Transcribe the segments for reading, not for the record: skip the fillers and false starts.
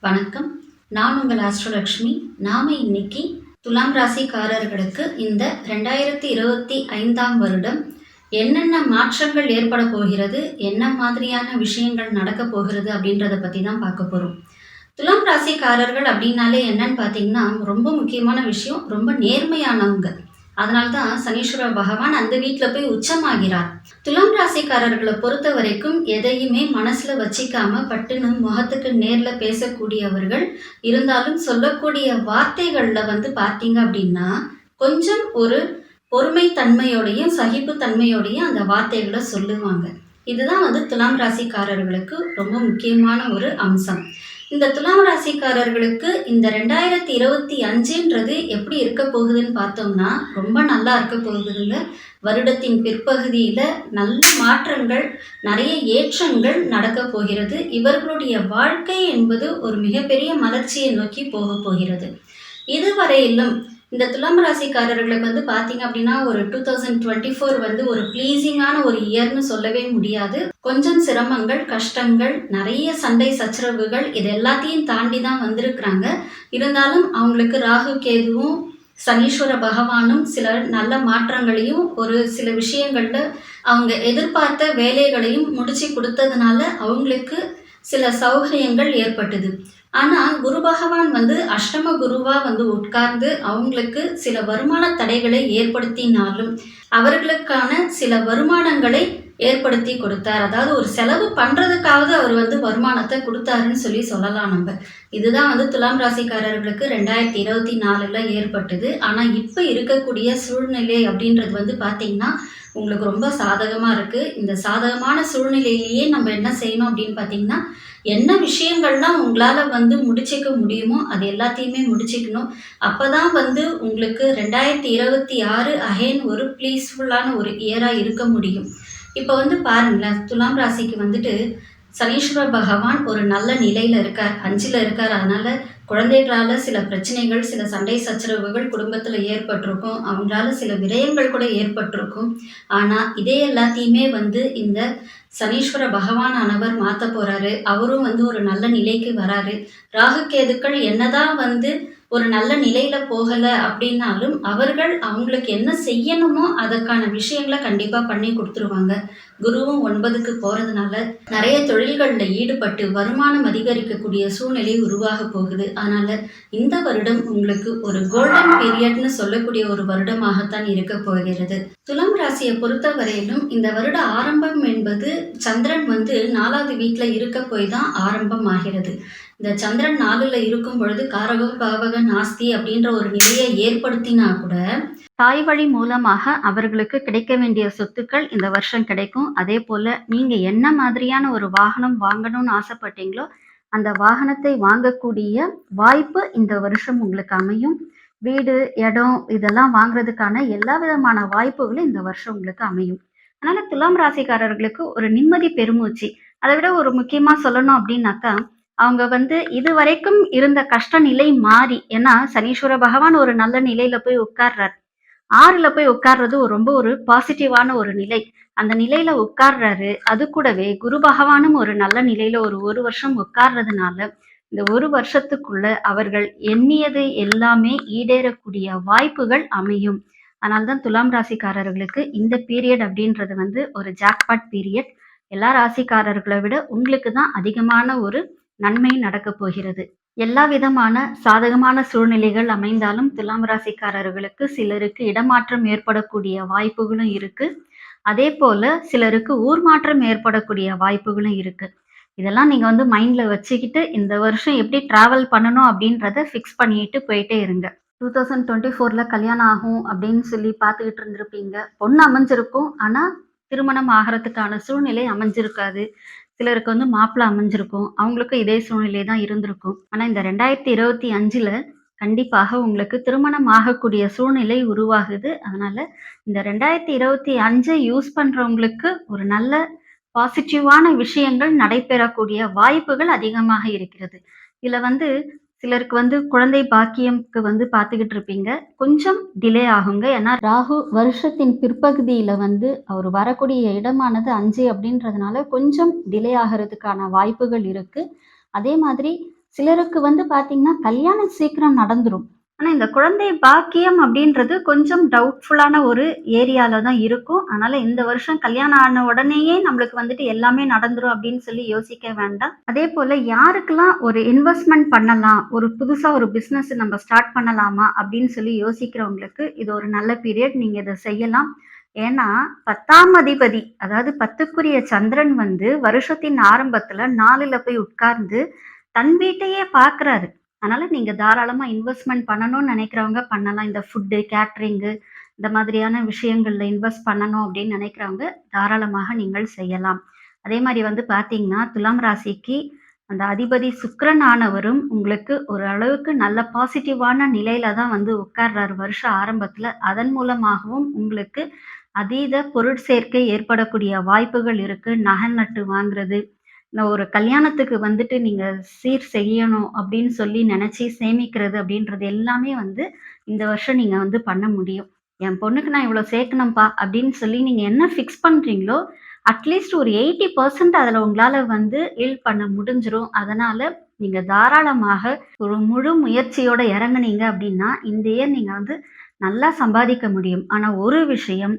வணக்கம். நான் உங்கள் ஆஸ்ட்ரோலக்ஷ்மி. நாம இன்னைக்கு துலாம் ராசிக்காரர்களுக்கு இந்த 2025ஆம் வருடம் என்னென்ன மாற்றங்கள் ஏற்பட போகிறது, என்ன மாதிரியான விஷயங்கள் நடக்க போகிறது அப்படின்றத பத்தி தான் பார்க்க போறோம். துலாம் ராசிக்காரர்கள் அப்படின்னாலே என்னன்னு பார்த்தீங்கன்னா, ரொம்ப முக்கியமான விஷயம், ரொம்ப நேர்மையானவங்க. அதனால தான் சனீஸ்வர பகவான் அந்த வீட்ல போய் உச்சமாகிறார். துலாம் ராசிக்காரர்களை பொறுத்த வரைக்கும் எதையுமே மனசுல வச்சிக்காம பட்டுன்னு முகத்துக்கு நேர்ல பேசக்கூடியவர்கள். இருந்தாலும் சொல்லக்கூடிய வார்த்தைகள்ல பார்த்தீங்க அப்படின்னா, கொஞ்சம் ஒரு பொறுமை தன்மையோடையும், சகிப்பு தன்மையோடையும் அந்த வார்த்தைகள சொல்லுவாங்க. இதுதான் துலாம் ராசிக்காரர்களுக்கு ரொம்ப முக்கியமான ஒரு அம்சம். இந்த துலாம் ராசிக்காரர்களுக்கு இந்த 2025ன்றது எப்படி இருக்க போகுதுன்னு பார்த்தோம்னா, ரொம்ப நல்லா இருக்க போகுதுங்க. வருடத்தின் பிற்பகுதியில நல்ல மாற்றங்கள், நிறைய ஏற்றங்கள் நடக்கப் போகிறது. இவர்களுடைய வாழ்க்கை என்பது ஒரு மிகப்பெரிய மலர்ச்சியை நோக்கி போகப் போகிறது. இதுவரையிலும் இந்த துலாம் ராசிக்காரர்களுக்கு பார்த்தீங்க அப்படின்னா, ஒரு 2024 ஒரு ப்ளீஸிங்கான ஒரு இயர்ன்னு சொல்லவே முடியாது. கொஞ்சம் சிரமங்கள், கஷ்டங்கள், நிறைய சண்டை சச்சரவுகள் இது எல்லாத்தையும் தாண்டி தான் வந்திருக்கிறாங்க. இருந்தாலும் அவங்களுக்கு ராகு, கேதுவும், சனீஸ்வர பகவானும் சில நல்ல மாற்றங்களையும், ஒரு சில விஷயங்கள்ல அவங்க எதிர்பார்த்த வேலைகளையும் முடிச்சு கொடுத்ததுனால அவங்களுக்கு சில சௌகரியங்கள் ஏற்பட்டது. ஆனா குரு பகவான் அஷ்டம குருவா உட்கார்ந்து அவங்களுக்கு சில வருமான தடைகளை ஏற்படுத்தினாலும் அவர்களுக்கான சில வருமானங்களை ஏற்படுத்தி கொடுத்தார். அதாவது ஒரு செலவு பண்றதுக்காவது அவர் வருமானத்தை கொடுத்தாருன்னு சொல்லலாம் நம்ம. இதுதான் துலாம் ராசிக்காரர்களுக்கு 2024ல ஏற்பட்டது. ஆனா இப்ப இருக்கக்கூடிய சூழ்நிலை அப்படின்றது பார்த்தீங்கன்னா உங்களுக்கு ரொம்ப சாதகமா இருக்கு. இந்த சாதகமான சூழ்நிலையிலேயே நம்ம என்ன செய்யணும் அப்படின்னு பார்த்தீங்கன்னா, என்ன விஷயங்கள்லாம் உங்களால முடிச்சுக்க முடியுமோ அது எல்லாத்தையுமே முடிச்சுக்கணும். அப்பதான் உங்களுக்கு 2026 அகைன் ஒரு பீஸ்ஃபுல்லான ஒரு இயரா இருக்க முடியும். இப்போ பாருங்களேன், துலாம் ராசிக்கு சனீஸ்வர பகவான் ஒரு நல்ல நிலையில இருக்கார், 5ல இருக்கார். அதனால குழந்தைகளால சில பிரச்சனைகள், சில சண்டை சச்சரவுகள் குடும்பத்துல ஏற்பட்டிருக்கும். அவங்களால சில விரயங்கள் கூட ஏற்பட்டிருக்கும். ஆனா இதே எல்லாத்தையுமே இந்த சனீஸ்வர பகவானானவர் மாத்த போறாரு. அவரும் ஒரு நல்ல நிலைக்கு வராரு. ராகு கேதுக்கள் என்னதான் ஒரு நல்ல நிலையில போகல அப்படின்னாலும் அவர்கள் அவங்களுக்கு என்ன செய்யணுமோ அதற்கான விஷயங்களை கண்டிப்பா பண்ணி கொடுத்துருவாங்க. குருவும் 9க்கு போறதுனால நிறைய தொழில்கள்ல ஈடுபட்டு வருமானம் அதிகரிக்கக்கூடிய சூழ்நிலை உருவாக போகுது. அதனால இந்த வருடம் உங்களுக்கு ஒரு கோல்டன் பீரியட்னு சொல்லக்கூடிய ஒரு வருடமாகத்தான் இருக்க போகிறது. துலாம் ராசியை பொறுத்த வரையிலும் இந்த வருட ஆரம்பம் என்பது சந்திரன் 4வது வீட்டுல இருக்க போய் தான் ஆரம்பம் ஆகிறது. இந்த சந்திரன் 4ல இருக்கும் பொழுது காரக பாவக நாஸ்தி அப்படின்ற ஒரு நிலையை ஏற்படுத்தினா கூட தாய் வழி மூலமாக அவர்களுக்கு கிடைக்க வேண்டிய சொத்துக்கள் இந்த வருஷம் கிடைக்கும். அதே போல நீங்க என்ன மாதிரியான ஒரு வாகனம் வாங்கணும்னு ஆசைப்பட்டீங்களோ அந்த வாகனத்தை வாங்கக்கூடிய வாய்ப்பு இந்த வருஷம் உங்களுக்கு அமையும். வீடு, இடம் இதெல்லாம் வாங்குறதுக்கான எல்லா விதமான வாய்ப்புகளும் இந்த வருஷம் உங்களுக்கு அமையும். அதனால துலாம் ராசிக்காரர்களுக்கு ஒரு நிம்மதி பெருமூச்சு. அதை விட ஒரு முக்கியமா சொல்லணும் அப்படின்னாக்கா, அவங்க இது வரைக்கும் இருந்த கஷ்ட நிலை மாறி, ஏன்னா சனீஸ்வர பகவான் ஒரு நல்ல நிலையில போய் உட்கார்றார். 6ல போய் உட்கார்றது ரொம்ப ஒரு பாசிட்டிவான ஒரு நிலை. அந்த நிலையில உட்கார்றாரு. அது கூடவே குரு பகவானும் ஒரு நல்ல நிலையில ஒரு வருஷம் உட்கார்றதுனால இந்த ஒரு வருஷத்துக்குள்ள அவர்கள் எண்ணியது எல்லாமே ஈடேறக்கூடிய வாய்ப்புகள் அமையும். அதனால்தான் துலாம் ராசிக்காரர்களுக்கு இந்த பீரியட் அப்படின்றது ஒரு ஜாக்பாட் பீரியட். எல்லா ராசிக்காரர்களை விட உங்களுக்கு தான் அதிகமான ஒரு நன்மை நடக்க போகிறது. எல்லா விதமான சாதகமான சூழ்நிலைகள் அமைந்தாலும் துலாம் ராசிக்காரர்களுக்கு சிலருக்கு இடமாற்றம் ஏற்படக்கூடிய வாய்ப்புகளும் இருக்கு. அதே போல சிலருக்கு ஊர் மாற்றம் ஏற்படக்கூடிய வாய்ப்புகளும் இருக்கு. இதெல்லாம் நீங்க மைண்ட்ல வச்சுக்கிட்டு இந்த வருஷம் எப்படி டிராவல் பண்ணணும் அப்படின்றத ஃபிக்ஸ் பண்ணிட்டு போயிட்டே இருங்க. 2024ல கல்யாணம் ஆகும் அப்படின்னு சொல்லி பார்த்துக்கிட்டு இருந்திருப்பீங்க. பொண்ணு அமைஞ்சிருக்கும். ஆனா திருமணம் ஆகிறதுக்கான சூழ்நிலை அமைஞ்சிருக்காது. சிலருக்கு மாப்பிள்ளை அமைஞ்சிருக்கும். அவங்களுக்கும் இதே சூழ்நிலை தான் இருந்திருக்கும். ஆனா இந்த 2025ல கண்டிப்பாக உங்களுக்கு திருமணம் ஆகக்கூடிய சூழ்நிலை உருவாகுது. அதனால இந்த 2025 யூஸ் பண்றவங்களுக்கு ஒரு நல்ல பாசிட்டிவான விஷயங்கள் நடைபெறக்கூடிய வாய்ப்புகள் அதிகமாக இருக்கிறது. இதுல சிலருக்கு குழந்தை பாக்கியம்க்கு பார்த்துக்கிட்டு இருப்பீங்க. கொஞ்சம் டிலே ஆகுங்க. ஏன்னா ராகு வருஷத்தின் பிற்பகுதியில அவர் வரக்கூடிய இடமானது 5 அப்படின்றதுனால கொஞ்சம் டிலே ஆகிறதுக்கான வாய்ப்புகள் இருக்கு. அதே மாதிரி சிலருக்கு வந்து பார்த்தீங்கன்னா, கல்யாணம் சீக்கிரம் நடந்துரும். ஆனா, இந்த குழந்தை பாக்கியம் அப்படின்றது கொஞ்சம் டவுட்ஃபுல்லான ஒரு ஏரியால தான் இருக்கும். அதனால இந்த வருஷம் கல்யாணம் ஆன உடனேயே நம்மளுக்கு வந்துட்டு எல்லாமே நடந்துரும் அப்படின்னு சொல்லி யோசிக்க வேண்டாம். அதேபோல யாருக்கெல்லாம் ஒரு இன்வெஸ்ட்மென்ட் பண்ணலாம், ஒரு புதுசா ஒரு பிசினஸ் நம்ம ஸ்டார்ட் பண்ணலாமா அப்படின்னு சொல்லி யோசிக்கிறவங்களுக்கு இது ஒரு நல்ல பீரியட். நீங்க இத செய்யலாம். ஏன்னா 10ஆம் அதிபதி, அதாவது 10க்குரிய சந்திரன் வந்து வருஷத்தின் ஆரம்பத்துல 4ல போய் உட்கார்ந்து தன் வீட்டையே பார்க்குறாரு. அதனால நீங்க தாராளமா இன்வெஸ்ட்மென்ட் பண்ணணும்னு நினைக்கிறவங்க பண்ணலாம். இந்த ஃபுட்டு, கேட்டரிங்கு இந்த மாதிரியான விஷயங்கள்ல இன்வெஸ்ட் பண்ணணும் அப்படின்னு நினைக்கிறவங்க தாராளமாக நீங்கள் செய்யலாம். அதே மாரி வந்து பார்த்தீங்கன்னா, துலாம் ராசிக்கு அந்த அதிபதி சுக்கிரன் ஆனவரும் உங்களுக்கு ஒரு அளவுக்கு நல்ல பாசிட்டிவான நிலையில தான் வந்து உட்கார்றாரு வருஷ ஆரம்பத்துல. அதன் மூலமாகவும் உங்களுக்கு அதீத பொருட்சேர்க்கை ஏற்படக்கூடிய வாய்ப்புகள் இருக்கு. நகை நட்டு வாங்குறது, இந்த ஒரு கல்யாணத்துக்கு வந்துட்டு நீங்க சீர் செய்யணும் அப்படின்னு சொல்லி நினைச்சு சேமிக்கிறது அப்படின்றது எல்லாமே வந்து இந்த வருஷம் நீங்க வந்து பண்ண முடியும். என் பொண்ணுக்கு நான் இவ்வளோ சேர்க்கணும்ப்பா அப்படின்னு சொல்லி நீங்க என்ன ஃபிக்ஸ் பண்றீங்களோ, அட்லீஸ்ட் ஒரு 80% அதுல உங்களால வந்து ஈல்ட் பண்ண முடிஞ்சிரும். அதனால நீங்க தாராளமாக ஒரு முழு முயற்சியோட இறங்குனீங்க அப்படின்னா, இந்த இயர் நீங்க வந்து நல்லா சம்பாதிக்க முடியும். ஆனா ஒரு விஷயம்,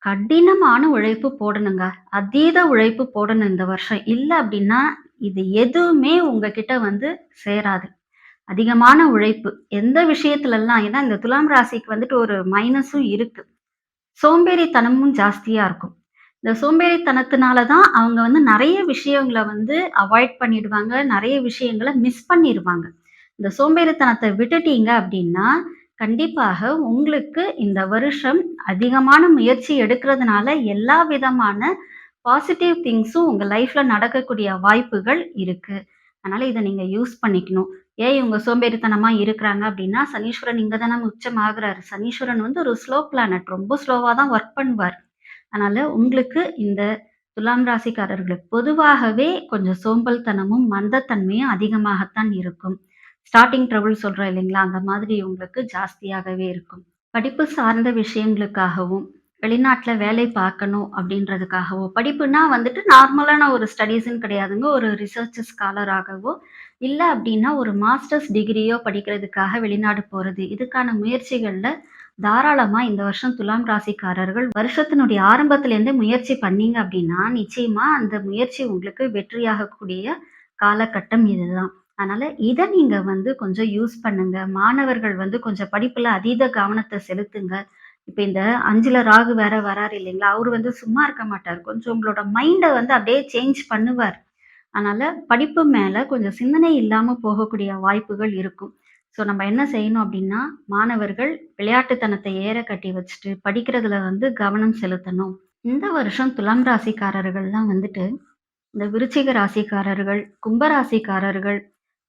கடினமான உழைப்பு போடணுங்க. அதீத உழைப்பு போடணும் இந்த வருஷம். இல்ல அப்டின்னா, இது எதுவுமே உங்ககிட்ட வந்து சேராது. அதிகமான உழைப்பு. எந்த விஷயத்துலலாம் ஏன்னா இந்த துலாம் ராசிக்கு வந்துட்டு ஒரு மைனஸும் இருக்கு. சோம்பேறித்தனமும் ஜாஸ்தியா இருக்கும். இந்த சோம்பேறித்தனத்தினால தான் அவங்க வந்து நெறைய விஷயங்கள வந்து அவாய்ட் பண்ணிடுவாங்க. நெறைய விஷயங்கள மிஸ் பண்ணிருவாங்க. இந்த சோம்பேறித்தனத்த விட்டுட்டீங்க அப்டின்னா, கண்டிப்பாக உங்களுக்கு இந்த வருஷம் அதிகமான முயற்சி எடுக்கிறதுனால எல்லா விதமான பாசிட்டிவ் திங்ஸும் உங்க லைஃப்ல நடக்கக்கூடிய வாய்ப்புகள் இருக்கு. அதனால இத நீங்க யூஸ் பண்ணிக்கணும். ஏன் இவங்க சோம்பேறித்தனமா இருக்கிறாங்க அப்டின்னா, சனீஸ்வரன் இங்க தான உச்சம் ஆகுறாரு. சனீஸ்வரன் வந்து ஒரு ஸ்லோ பிளானட். ரொம்ப ஸ்லோவா தான் வொர்க் பண்ணுவார். அதனால உங்களுக்கு இந்த துலாம் ராசிக்காரர்களுக்கு பொதுவாகவே கொஞ்சம் சோம்பல்தனமும், மந்தத்தன்மையும் அதிகமாகத்தான் இருக்கும். ஸ்டார்ட்டிங் ட்ரபிள் சொல்றோம் இல்லைங்களா? அந்த மாதிரி உங்களுக்கு ஜாஸ்தியாகவே இருக்கும். படிப்பு சார்ந்த விஷயங்களுக்காகவும், வெளிநாட்ல வேலை பார்க்கணும் அப்படின்றதுக்காகவோ, படிப்புனா வந்துட்டு நார்மலான ஒரு ஸ்டடீஸ்ன்னு கிடையாதுங்க. ஒரு ரிசர்ச் ஸ்காலராகவோ, இல்ல அப்படின்னா ஒரு மாஸ்டர்ஸ் டிகிரியோ படிக்கிறதுக்காக வெளிநாடு போறது. இதுக்கான முயற்சிகள்ல தாராளமா இந்த வருஷம் துலாம் ராசிக்காரர்கள் வருஷத்தினுடைய ஆரம்பத்திலேருந்தே முயற்சி பண்ணீங்க அப்படின்னா, நிச்சயமா அந்த முயற்சி உங்களுக்கு வெற்றியாகக்கூடிய காலகட்டம் இதுதான். அதனால இத நீங்க வந்து கொஞ்சம் யூஸ் பண்ணுங்க. மாணவர்கள் வந்து கொஞ்சம் படிப்புல அதீத கவனத்த செலுத்துங்க. இப்ப இந்த 5ல ராகு வேற வராரு இல்லைங்களா? அவரு வந்து சும்மா இருக்க மாட்டாரு. கொஞ்சம் உங்களோட மைண்ட வந்து அப்படியே சேஞ்ச் பண்ணுவார். அதனால படிப்பு மேல கொஞ்சம் சிந்தனை இல்லாம போகக்கூடிய வாய்ப்புகள் இருக்கும். ஸோ நம்ம என்ன செய்யணும் அப்படின்னா, மாணவர்கள் விளையாட்டுத்தனத்த ஏற கட்டி வச்சுட்டு, படிக்கிறதுல வந்து கவனம் செலுத்தணும். இந்த வருஷம் துலாம் ராசிக்காரர்கள்லாம் வந்துட்டு இந்த விருச்சிக ராசிக்காரர்கள், கும்ப ராசிக்காரர்கள்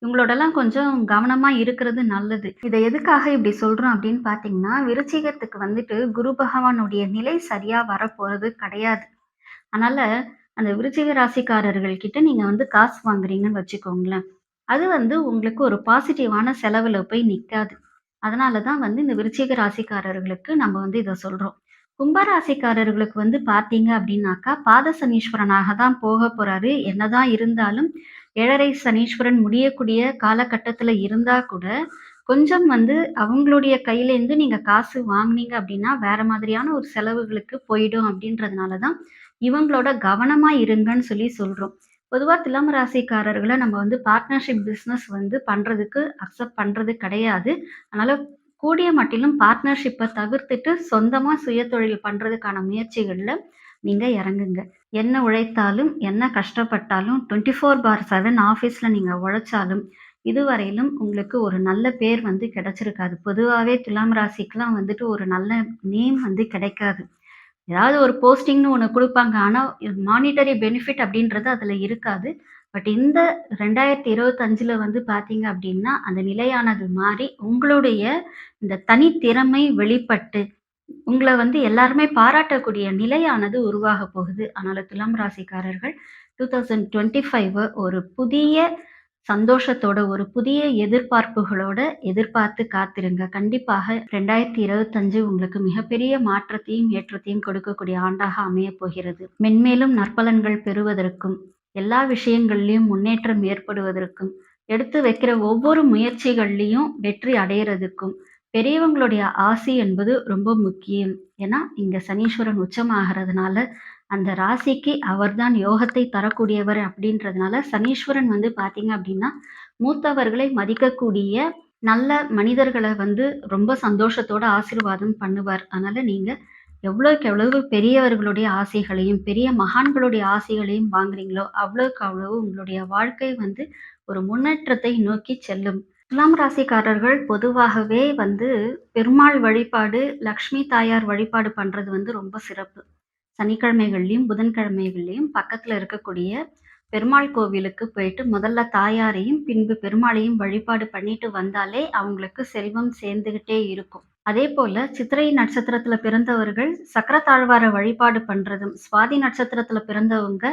இவங்களோடலாம் கொஞ்சம் கவனமா இருக்கிறது நல்லது. இத எதுக்காக இப்படி சொல்றோம் அப்படின்னு பார்த்தீங்கன்னா, விருச்சிகத்துக்கு வந்துட்டு குரு பகவானுடைய நிலை சரியா வரப்போறது கிடையாது. அதனால அந்த விருச்சிக ராசிக்காரர்கள் கிட்ட நீங்க வந்து காசு வாங்குறீங்கன்னு வச்சுக்கோங்களேன். அது வந்து உங்களுக்கு ஒரு பாசிட்டிவான செலவுல போய் நிக்காது. அதனால தான் வந்து இந்த விருச்சிக ராசிக்காரர்களுக்கு நம்ம வந்து இத சொல்றோம். கும்ப ராசிக்காரர்களுக்கு வந்து பார்த்தீங்க அப்படின்னாக்கா, பாத சனீஸ்வரனாக தான் போகப் போறாரு. என்னதான் இருந்தாலும் 7.5 சனீஸ்வரன் முடியக்கூடிய காலகட்டத்தில இருந்தா கூட, கொஞ்சம் வந்து அவங்களுடைய கையிலேருந்து நீங்க காசு வாங்குனீங்க அப்படின்னா, வேற மாதிரியான ஒரு செலவுகளுக்கு போயிடும் அப்படின்றதுனால தான், இவங்களோட கவனமா இருங்கன்னு சொல்லி சொல்றோம். பொதுவா துலாம் ராசிக்காரர்கள நம்ம வந்து பார்ட்னர்ஷிப் பிசினஸ் வந்து பண்றதுக்கு அக்செப்ட் பண்றது கிடையாது. அதனால கூடிய மட்டிலும் பார்ட்னர்ஷிப்ப தவிர்த்துட்டு சொந்தமா சுயதொழில் பண்றதுக்கான முயற்சிகள்ல நீங்க இறங்குங்க. என்ன உழைத்தாலும், என்ன கஷ்டப்பட்டாலும் 24/7 ஆஃபீஸ்ல நீங்க உழைச்சாலும், இதுவரையிலும் உங்களுக்கு ஒரு நல்ல பேர் வந்து கிடைச்சிருக்காது. பொதுவாவே துலாம் ராசிக்குலாம் வந்துட்டு ஒரு நல்ல நேம் வந்து கிடைக்காது. ஏதாவது ஒரு போஸ்டிங்ன்னு ஒண்ணு குடுப்பாங்க. ஆனா, மானிட்டரி பெனிஃபிட் அப்படின்றது அதுல இருக்காது. பட் இந்த 2025ல வந்து பார்த்தீங்க அப்படின்னா, அந்த நிலையானது மாறி, உங்களுடைய இந்த தனித்திறமை வெளிப்பட்டு, உங்கள வந்து எல்லாருமே பாராட்டக்கூடிய நிலையானது உருவாகப் போகுது. அதனால துலாம் ராசிக்காரர்கள் 2025 ஒரு புதிய சந்தோஷத்தோட, ஒரு புதிய எதிர்பார்ப்புகளோட எதிர்பார்த்து காத்திருங்க. கண்டிப்பாக 2025 உங்களுக்கு மிகப்பெரிய மாற்றத்தையும், ஏற்றத்தையும் கொடுக்கக்கூடிய ஆண்டாக அமையப் போகிறது. மென்மேலும் நற்பலன்கள் பெறுவதற்கும், எல்லா விஷயங்கள்லயும் முன்னேற்றம் ஏற்படுவதற்கும், எடுத்து வைக்கிற ஒவ்வொரு முயற்சிகள்லயும் வெற்றி அடையறதுக்கும், பெரியவங்களுடைய ஆசி என்பது ரொம்ப முக்கியம். ஏன்னா, இங்க சனீஸ்வரன் உச்சமாகறதுனால, அந்த ராசிக்கு அவர்தான் யோகத்தை தரக்கூடியவர் அப்படின்றதுனால, சனீஸ்வரன் வந்து பார்த்தீங்க அப்படின்னா, மூத்தவர்களை மதிக்கக்கூடிய நல்ல மனிதர்கள வந்து ரொம்ப சந்தோஷத்தோட ஆசீர்வாதம் பண்ணுவார். அதனால நீங்க எவ்வளவுக்கு எவ்வளவு பெரியவர்களுடைய ஆசிகளையும், பெரிய மகான்களுடைய ஆசிகளையும் வாங்குறீங்களோ, அவ்வளவுக்கு அவ்வளவு உங்களுடைய வாழ்க்கை வந்து ஒரு முன்னேற்றத்தை நோக்கி செல்லும். துலாம் ராசிக்காரர்கள் பொதுவாகவே வந்து பெருமாள் வழிபாடு, லக்ஷ்மி தாயார் வழிபாடு பண்றது வந்து ரொம்ப சிறப்பு. சனிக்கிழமைகள்லயும், புதன்கிழமைகள்லயும் பக்கத்துல இருக்கக்கூடிய பெருமாள் கோவிலுக்கு போயிட்டு முதல்ல தாயாரையும், பின்பு பெருமாளையும் வழிபாடு பண்ணிட்டு வந்தாலே அவங்களுக்கு செல்வம் சேர்ந்துகிட்டே இருக்கும். அதேபோல சித்திரை நட்சத்திரத்துல பிறந்தவர்கள் சக்கரத்தாழ்வார வழிபாடு பண்றதும், சுவாதி நட்சத்திரத்துல பிறந்தவங்க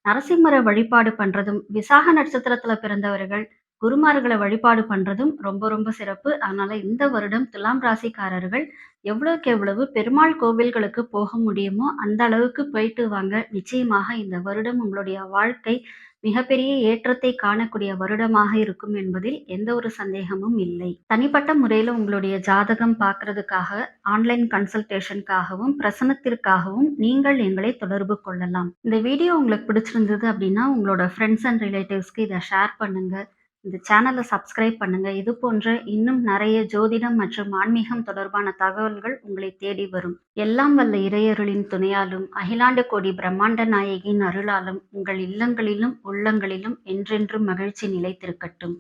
நரசிம்மர வழிபாடு பண்றதும், விசாக நட்சத்திரத்துல பிறந்தவர்கள் குருமார்கள வழிபாடு பண்றதும் ரொம்ப ரொம்ப சிறப்பு. அதனால இந்த வருடம் துலாம் ராசிக்காரர்கள் எவ்வளவுக்கு எவ்வளவு பெருமாள் கோவில்களுக்கு போக முடியுமோ அந்த அளவுக்கு போயிட்டு வாங்க. நிச்சயமாக இந்த வருடம் உங்களுடைய வாழ்க்கை மிகப்பெரிய ஏற்றத்தை காணக்கூடிய வருடமாக இருக்கும் என்பதில் எந்த ஒரு சந்தேகமும் இல்லை. தனிப்பட்ட முறையில உங்களுடைய ஜாதகம் பார்க்கறதுக்காக, ஆன்லைன் கன்சல்டேஷனுக்காகவும், பிரசனத்திற்காகவும் நீங்கள் எங்களை தொடர்பு கொள்ளலாம். இந்த வீடியோ உங்களுக்கு பிடிச்சிருந்தது அப்படின்னா, உங்களோட ஃப்ரெண்ட்ஸ் அண்ட் ரிலேட்டிவ்ஸ்க்கு இத ஷேர் பண்ணுங்க. இந்த சேனலை சப்ஸ்கிரைப் பண்ணுங்க. இது போன்ற இன்னும் நிறைய ஜோதிடம் மற்றும் ஆன்மீகம் தொடர்பான தகவல்கள் உங்களை தேடி வரும். எல்லாம் வல்ல இறையருளின் துணையாலும், அகிலாண்ட கோடி பிரம்மாண்ட நாயகியின் அருளாலும் உங்கள் இல்லங்களிலும் உள்ளங்களிலும் என்றென்றும் மகிழ்ச்சி நிலைத்திருக்கட்டும்.